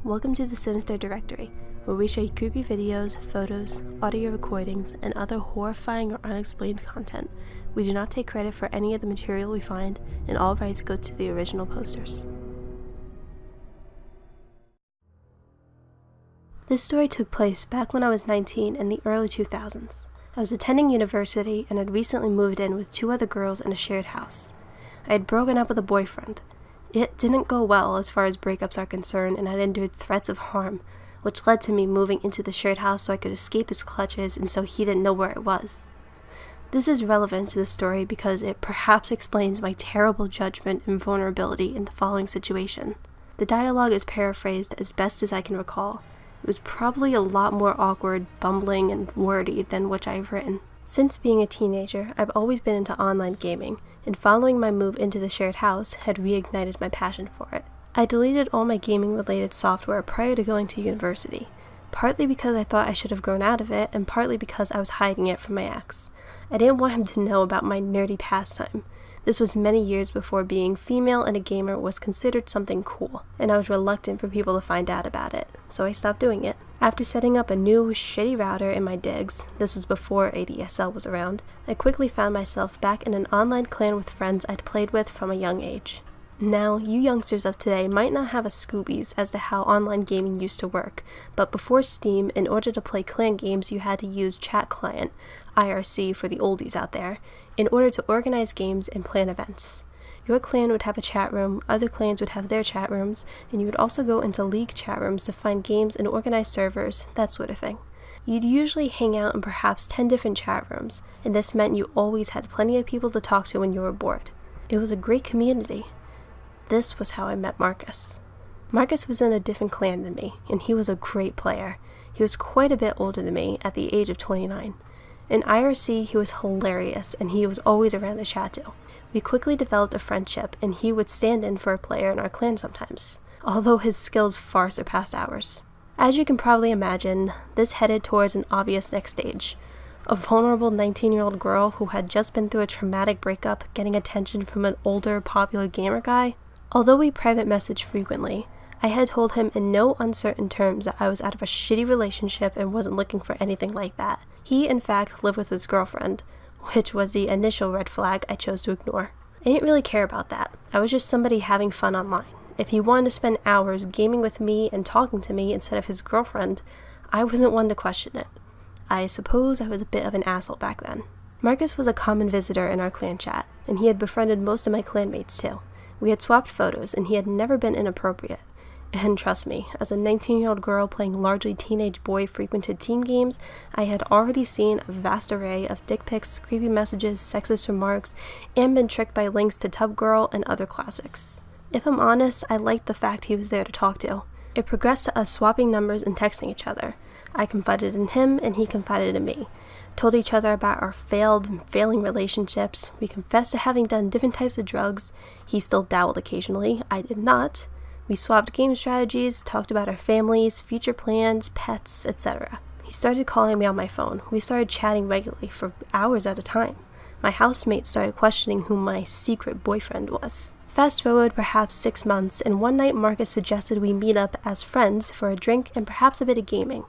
Welcome to the Sinister Directory, where we show you creepy videos, photos, audio recordings, and other horrifying or unexplained content. We do not take credit for any of the material we find, and all rights go to the original posters. This story took place back when I was 19 in the early 2000s. I was attending university and had recently moved in with two other girls in a shared house. I had broken up with a boyfriend. It didn't go well as far as breakups are concerned, and I'd endured threats of harm, which led to me moving into the shared house so I could escape his clutches and so he didn't know where I was. This is relevant to the story because it perhaps explains my terrible judgment and vulnerability in the following situation. The dialogue is paraphrased as best as I can recall. It was probably a lot more awkward, bumbling, and wordy than which I have written. Since being a teenager, I've always been into online gaming, and following my move into the shared house had reignited my passion for it. I deleted all my gaming-related software prior to going to university, partly because I thought I should have grown out of it, and partly because I was hiding it from my ex. I didn't want him to know about my nerdy pastime. This was many years before being female and a gamer was considered something cool, and I was reluctant for people to find out about it, so I stopped doing it. After setting up a new, shitty router in my digs, this was before ADSL was around, I quickly found myself back in an online clan with friends I'd played with from a young age. Now, you youngsters of today might not have a Scoobies as to how online gaming used to work, but before Steam, in order to play clan games you had to use Chat Client, IRC for the oldies out there, in order to organize games and plan events. Your clan would have a chat room, other clans would have their chat rooms, and you would also go into league chat rooms to find games and organize servers, that sort of thing. You'd usually hang out in perhaps 10 different chat rooms, and this meant you always had plenty of people to talk to when you were bored. It was a great community. This was how I met Marcus. Marcus was in a different clan than me, and he was a great player. He was quite a bit older than me, at the age of 29. In IRC, he was hilarious, and he was always around the chat too. We quickly developed a friendship, and he would stand in for a player in our clan sometimes, although his skills far surpassed ours. As you can probably imagine, this headed towards an obvious next stage. A vulnerable 19-year-old girl who had just been through a traumatic breakup getting attention from an older, popular gamer guy. Although we private messaged frequently, I had told him in no uncertain terms that I was out of a shitty relationship and wasn't looking for anything like that. He, in fact, lived with his girlfriend, which was the initial red flag I chose to ignore. I didn't really care about that. I was just somebody having fun online. If he wanted to spend hours gaming with me and talking to me instead of his girlfriend, I wasn't one to question it. I suppose I was a bit of an asshole back then. Marcus was a common visitor in our clan chat, and he had befriended most of my clanmates too. We had swapped photos, and he had never been inappropriate. And trust me, as a 19-year-old girl playing largely teenage boy-frequented team games, I had already seen a vast array of dick pics, creepy messages, sexist remarks, and been tricked by links to Tub Girl and other classics. If I'm honest, I liked the fact he was there to talk to. It progressed to us swapping numbers and texting each other. I confided in him, and he confided in me. Told each other about our failed and failing relationships. We confessed to having done different types of drugs. He still dabbled occasionally. I did not. We swapped game strategies, talked about our families, future plans, pets, etc. He started calling me on my phone. We started chatting regularly for hours at a time. My housemates started questioning who my secret boyfriend was. Fast forward perhaps 6 months, and one night Marcus suggested we meet up as friends for a drink and perhaps a bit of gaming.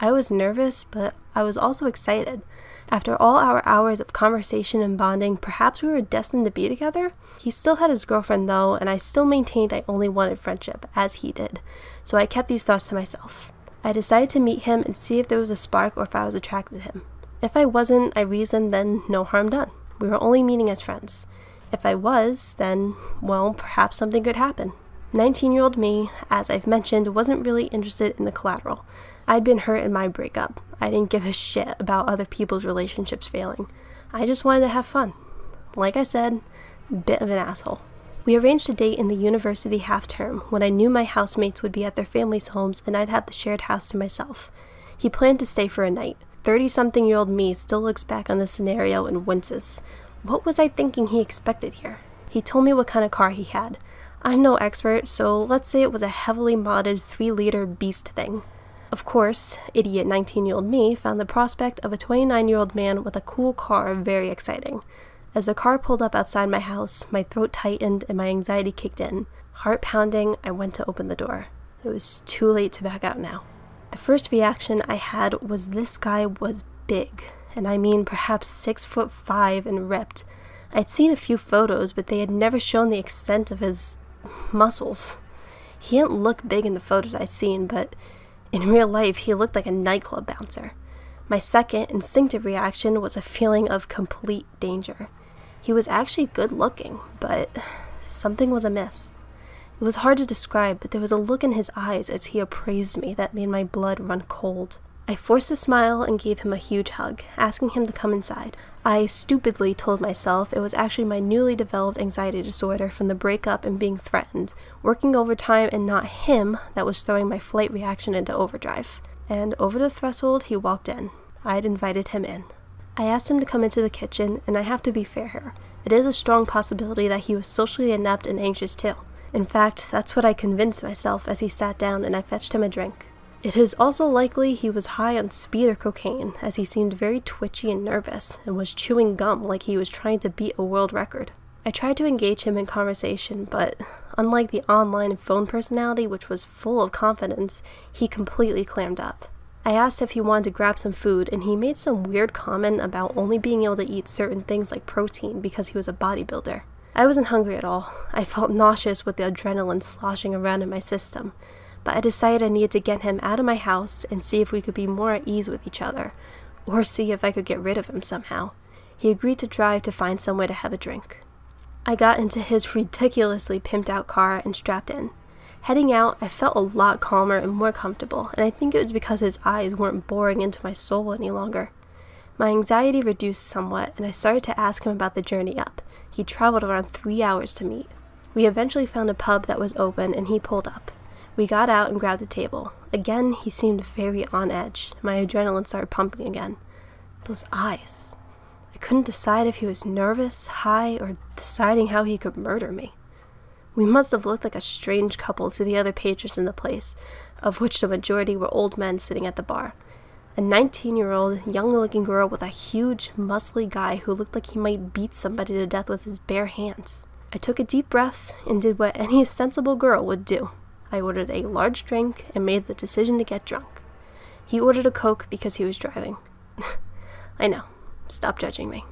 I was nervous, but I was also excited. After all our hours of conversation and bonding, perhaps we were destined to be together? He still had his girlfriend though, and I still maintained I only wanted friendship, as he did, so I kept these thoughts to myself. I decided to meet him and see if there was a spark or if I was attracted to him. If I wasn't, I reasoned, then no harm done. We were only meeting as friends. If I was, then, well, perhaps something could happen. 19-year-old me, as I've mentioned, wasn't really interested in the collateral. I'd been hurt in my breakup. I didn't give a shit about other people's relationships failing. I just wanted to have fun. Like I said, bit of an asshole. We arranged a date in the university half-term when I knew my housemates would be at their families' homes and I'd have the shared house to myself. He planned to stay for a night. 30-something-year-old me still looks back on the scenario and winces. What was I thinking he expected here? He told me what kind of car he had. I'm no expert, so let's say it was a heavily modded 3-liter beast thing. Of course, idiot 19-year-old me found the prospect of a 29-year-old man with a cool car very exciting. As the car pulled up outside my house, my throat tightened and my anxiety kicked in. Heart pounding, I went to open the door. It was too late to back out now. The first reaction I had was this guy was big, and I mean perhaps 6'5" and ripped. I'd seen a few photos, but they had never shown the extent of his muscles. He didn't look big in the photos I'd seen, but in real life he looked like a nightclub bouncer. My second instinctive reaction was a feeling of complete danger. He was actually good looking, but something was amiss. It was hard to describe, but there was a look in his eyes as he appraised me that made my blood run cold. I forced a smile and gave him a huge hug, asking him to come inside. I stupidly told myself it was actually my newly developed anxiety disorder from the breakup and being threatened, working overtime, and not him that was throwing my flight reaction into overdrive. And over the threshold, he walked in. I had invited him in. I asked him to come into the kitchen, and I have to be fair here. It is a strong possibility that he was socially inept and anxious too. In fact, that's what I convinced myself as he sat down and I fetched him a drink. It is also likely he was high on speed or cocaine, as he seemed very twitchy and nervous, and was chewing gum like he was trying to beat a world record. I tried to engage him in conversation, but unlike the online and phone personality, which was full of confidence, he completely clammed up. I asked if he wanted to grab some food, and he made some weird comment about only being able to eat certain things like protein because he was a bodybuilder. I wasn't hungry at all. I felt nauseous with the adrenaline sloshing around in my system, but I decided I needed to get him out of my house and see if we could be more at ease with each other, or see if I could get rid of him somehow. He agreed to drive to find somewhere to have a drink. I got into his ridiculously pimped out car and strapped in. Heading out, I felt a lot calmer and more comfortable, and I think it was because his eyes weren't boring into my soul any longer. My anxiety reduced somewhat, and I started to ask him about the journey up. He traveled around 3 hours to meet. We eventually found a pub that was open, and he pulled up. We got out and grabbed a table. Again, he seemed very on edge. My adrenaline started pumping again. Those eyes. I couldn't decide if he was nervous, high, or deciding how he could murder me. We must have looked like a strange couple to the other patrons in the place, of which the majority were old men sitting at the bar. A 19-year-old, young-looking girl with a huge, muscly guy who looked like he might beat somebody to death with his bare hands. I took a deep breath and did what any sensible girl would do. I ordered a large drink and made the decision to get drunk. He ordered a Coke because he was driving. I know. Stop judging me.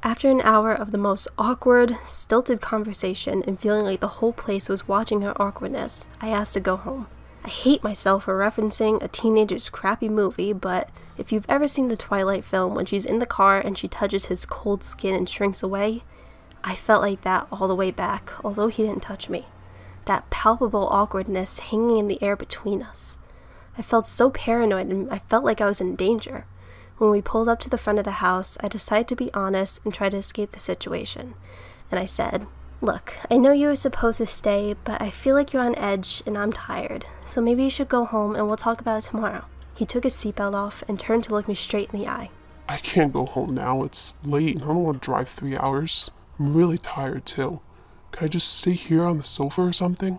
After an hour of the most awkward, stilted conversation and feeling like the whole place was watching our awkwardness, I asked to go home. I hate myself for referencing a teenager's crappy movie, but if you've ever seen the Twilight film when she's in the car and she touches his cold skin and shrinks away, I felt like that all the way back, although he didn't touch me. That palpable awkwardness hanging in the air between us. I felt so paranoid and I felt like I was in danger. When we pulled up to the front of the house, I decided to be honest and try to escape the situation. And I said, "Look, I know you were supposed to stay, but I feel like you're on edge and I'm tired, so maybe you should go home and we'll talk about it tomorrow." He took his seatbelt off and turned to look me straight in the eye. I can't go home now. It's late and I don't want to drive 3 hours. I'm really tired too. Can I just stay here on the sofa or something?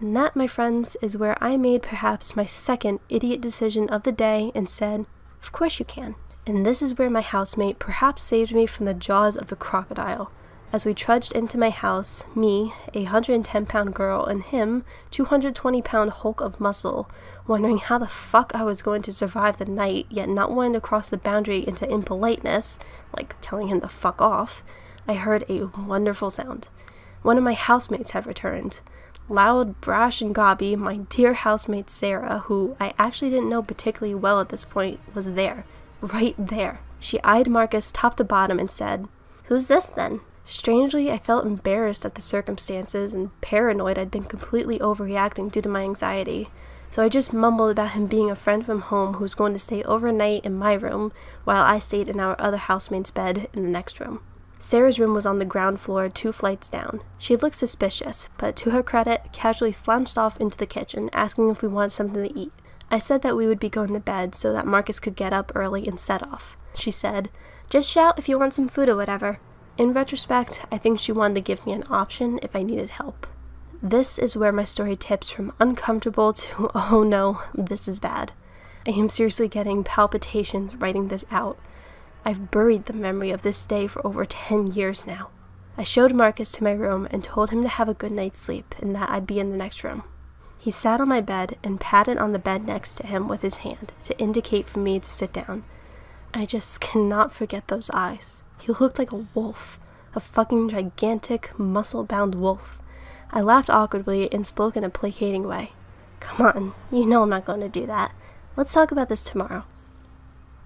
And that, my friends, is where I made perhaps my second idiot decision of the day and said, "Of course you can." And this is where my housemate perhaps saved me from the jaws of the crocodile. As we trudged into my house, me, a 110-pound girl, and him, 220-pound hulk of muscle, wondering how the fuck I was going to survive the night, yet not wanting to cross the boundary into impoliteness, like telling him to fuck off, I heard a wonderful sound. One of my housemates had returned. Loud, brash, and gobby, my dear housemate Sarah, who I actually didn't know particularly well at this point, was there. Right there. She eyed Marcus top to bottom and said, "Who's this then?" Strangely, I felt embarrassed at the circumstances and paranoid I'd been completely overreacting due to my anxiety, so I just mumbled about him being a friend from home who's going to stay overnight in my room while I stayed in our other housemate's bed in the next room. Sarah's room was on the ground floor 2 flights down. She looked suspicious, but to her credit, casually flounced off into the kitchen, asking if we wanted something to eat. I said that we would be going to bed so that Marcus could get up early and set off. She said, "Just shout if you want some food or whatever." In retrospect, I think she wanted to give me an option if I needed help. This is where my story tips from uncomfortable to, oh no, this is bad. I am seriously getting palpitations writing this out. I've buried the memory of this day for over 10 years now. I showed Marcus to my room and told him to have a good night's sleep and that I'd be in the next room. He sat on my bed and patted on the bed next to him with his hand to indicate for me to sit down. I just cannot forget those eyes. He looked like a wolf, a fucking gigantic, muscle-bound wolf. I laughed awkwardly and spoke in a placating way. Come on, you know I'm not going to do that. Let's talk about this tomorrow.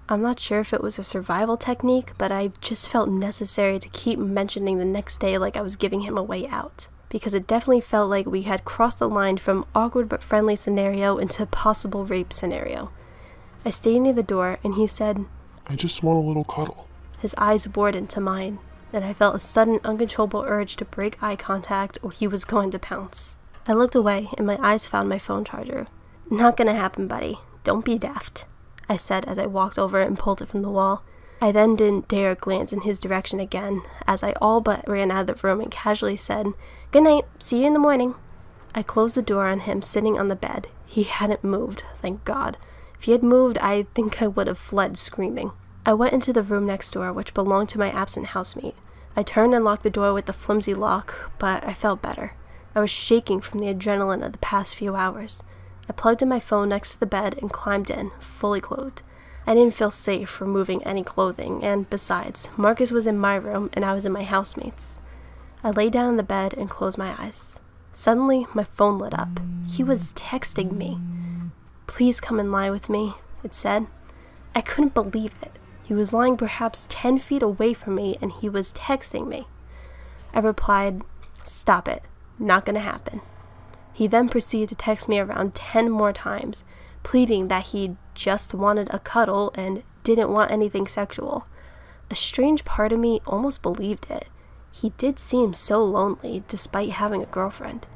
I'm not sure if it was a survival technique, but I just felt necessary to keep mentioning the next day like I was giving him a way out, because it definitely felt like we had crossed the line from awkward but friendly scenario into possible rape scenario. I stayed near the door and he said, I just want a little cuddle. His eyes bored into mine, and I felt a sudden uncontrollable urge to break eye contact or he was going to pounce. I looked away and my eyes found my phone charger. Not gonna happen, buddy. Don't be daft, I said as I walked over and pulled it from the wall. I then didn't dare glance in his direction again, as I all but ran out of the room and casually said, Good night, see you in the morning. I closed the door on him sitting on the bed. He hadn't moved, thank God. If he had moved, I think I would have fled screaming. I went into the room next door, which belonged to my absent housemate. I turned and locked the door with the flimsy lock, but I felt better. I was shaking from the adrenaline of the past few hours. I plugged in my phone next to the bed and climbed in, fully clothed. I didn't feel safe removing any clothing, and besides, Marcus was in my room and I was in my housemate's. I lay down on the bed and closed my eyes. Suddenly, my phone lit up. He was texting me. Please come and lie with me, it said. I couldn't believe it. He was lying perhaps 10 feet away from me and he was texting me. I replied, Stop it. Not gonna happen. He then proceeded to text me around 10 more times, pleading that he just wanted a cuddle and didn't want anything sexual. A strange part of me almost believed it. He did seem so lonely despite having a girlfriend.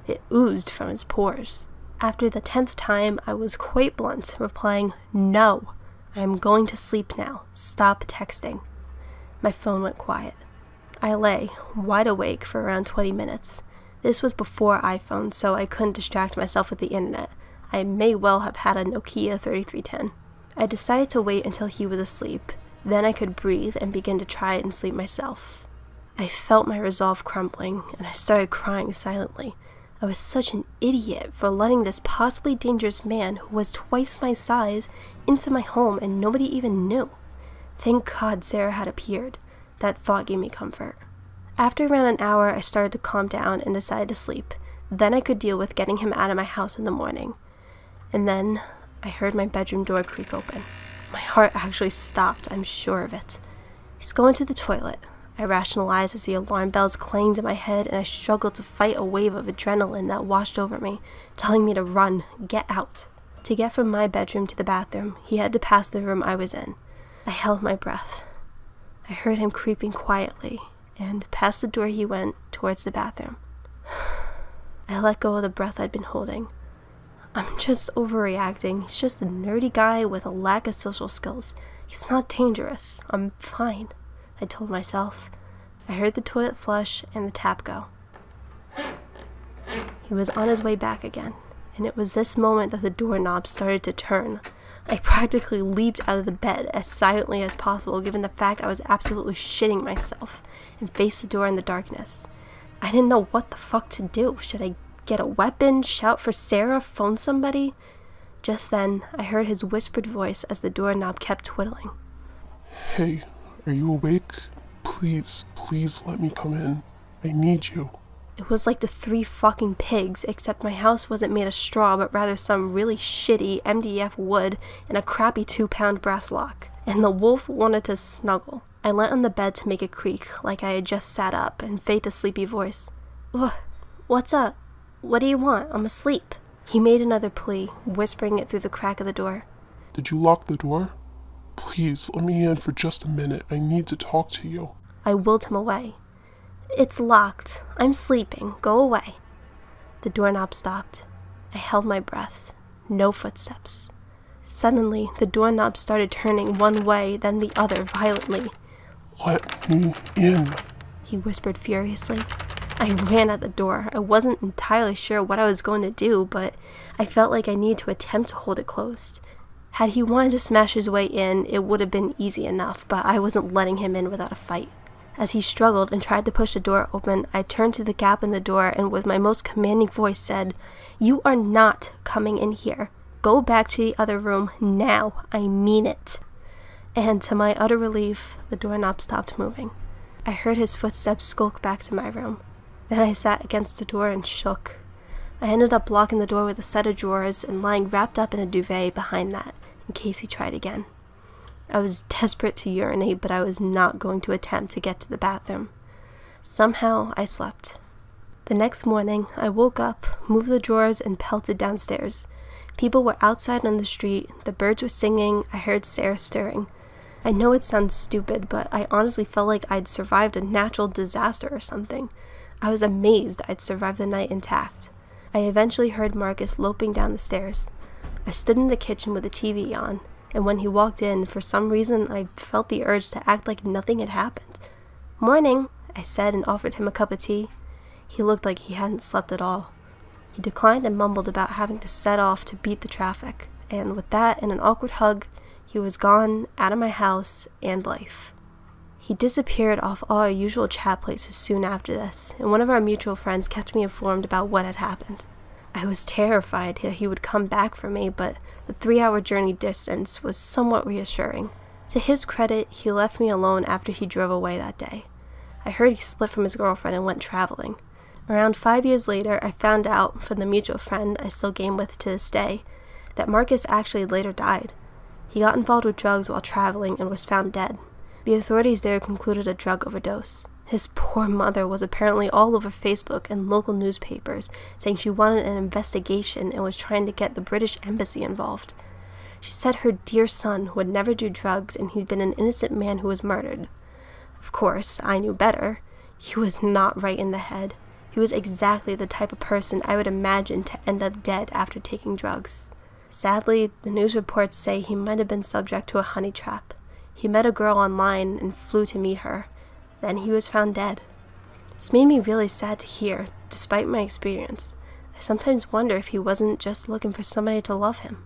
It oozed from his pores. After the 10th time, I was quite blunt, replying, No, I am going to sleep now. Stop texting. My phone went quiet. I lay, wide awake, for around 20 minutes. This was before iPhone, so I couldn't distract myself with the internet. I may well have had a Nokia 3310. I decided to wait until he was asleep. Then I could breathe and begin to try and sleep myself. I felt my resolve crumbling, and I started crying silently. I was such an idiot for letting this possibly dangerous man who was twice my size into my home and nobody even knew. Thank God Sarah had appeared. That thought gave me comfort. After around an hour, I started to calm down and decided to sleep. Then I could deal with getting him out of my house in the morning. And then I heard my bedroom door creak open. My heart actually stopped, I'm sure of it. He's going to the toilet. I rationalized as the alarm bells clanged in my head and I struggled to fight a wave of adrenaline that washed over me, telling me to run, get out. To get from my bedroom to the bathroom, he had to pass the room I was in. I held my breath. I heard him creeping quietly, and past the door he went towards the bathroom. I let go of the breath I'd been holding. I'm just overreacting. He's just a nerdy guy with a lack of social skills. He's not dangerous. I'm fine, I told myself. I heard the toilet flush and the tap go. He was on his way back again, and it was this moment that the doorknob started to turn. I practically leaped out of the bed as silently as possible given the fact I was absolutely shitting myself and faced the door in the darkness. I didn't know what the fuck to do. Should I get a weapon, shout for Sarah, phone somebody? Just then, I heard his whispered voice as the doorknob kept twiddling. Hey, are you awake? Please let me come in. I need you. It was like the Three Fucking Pigs, except my house wasn't made of straw, but rather some really shitty MDF wood and a crappy 2-pound brass lock. And the wolf wanted to snuggle. I leant on the bed to make it creak, like I had just sat up, and faked a sleepy voice. What's up? What do you want? I'm asleep. He made another plea, whispering it through the crack of the door. Did you lock the door? Please, let me in for just a minute. I need to talk to you. I willed him away. It's locked. I'm sleeping. Go away. The doorknob stopped. I held my breath. No footsteps. Suddenly, the doorknob started turning one way, then the other violently. Let me in, he whispered furiously. I ran at the door. I wasn't entirely sure what I was going to do, but I felt like I needed to attempt to hold it closed. Had he wanted to smash his way in, it would have been easy enough, but I wasn't letting him in without a fight. As he struggled and tried to push the door open, I turned to the gap in the door and with my most commanding voice said, "You are not coming in here. Go back to the other room now. I mean it." And to my utter relief, the doorknob stopped moving. I heard his footsteps skulk back to my room. Then I sat against the door and shook. I ended up locking the door with a set of drawers and lying wrapped up in a duvet behind that, in case he tried again. I was desperate to urinate, but I was not going to attempt to get to the bathroom. Somehow, I slept. The next morning, I woke up, moved the drawers, and pelted downstairs. People were outside on the street, the birds were singing, I heard Sarah stirring. I know it sounds stupid, but I honestly felt like I'd survived a natural disaster or something. I was amazed I'd survived the night intact. I eventually heard Marcus loping down the stairs. I stood in the kitchen with the TV on, and when he walked in, for some reason I felt the urge to act like nothing had happened. "Morning," I said and offered him a cup of tea. He looked like he hadn't slept at all. He declined and mumbled about having to set off to beat the traffic, and with that and an awkward hug, he was gone, out of my house and life. He disappeared off all our usual chat places soon after this, and one of our mutual friends kept me informed about what had happened. I was terrified that he would come back for me, but the 3-hour journey distance was somewhat reassuring. To his credit, he left me alone after he drove away that day. I heard he split from his girlfriend and went traveling. Around 5 years later, I found out from the mutual friend I still game with to this day that Marcus actually later died. He got involved with drugs while traveling and was found dead. The authorities there concluded a drug overdose. His poor mother was apparently all over Facebook and local newspapers saying she wanted an investigation and was trying to get the British embassy involved. She said her dear son would never do drugs and he'd been an innocent man who was murdered. Of course, I knew better. He was not right in the head. He was exactly the type of person I would imagine to end up dead after taking drugs. Sadly, the news reports say he might have been subject to a honey trap. He met a girl online and flew to meet her. Then he was found dead. This made me really sad to hear, despite my experience. I sometimes wonder if he wasn't just looking for somebody to love him.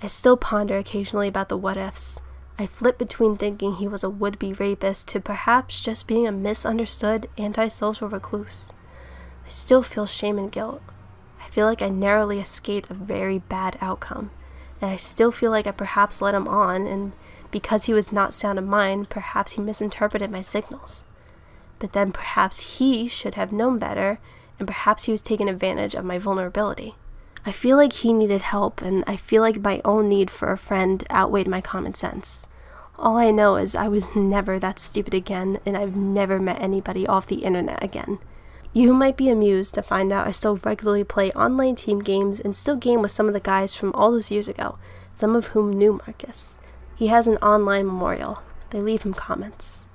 I still ponder occasionally about the what-ifs. I flip between thinking he was a would-be rapist to perhaps just being a misunderstood, antisocial recluse. I still feel shame and guilt. I feel like I narrowly escaped a very bad outcome, and I still feel like I perhaps led him on, and because he was not sound of mind, perhaps he misinterpreted my signals. But then perhaps he should have known better, and perhaps he was taking advantage of my vulnerability. I feel like he needed help, and I feel like my own need for a friend outweighed my common sense. All I know is I was never that stupid again, and I've never met anybody off the internet again. You might be amused to find out I still regularly play online team games and still game with some of the guys from all those years ago, some of whom knew Marcus. He has an online memorial. They leave him comments.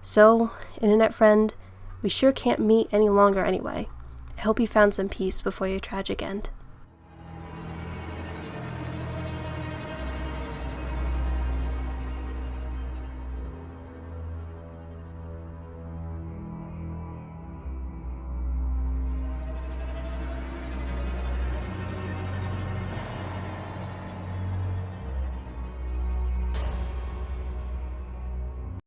So, internet friend, we sure can't meet any longer anyway. I hope you found some peace before your tragic end.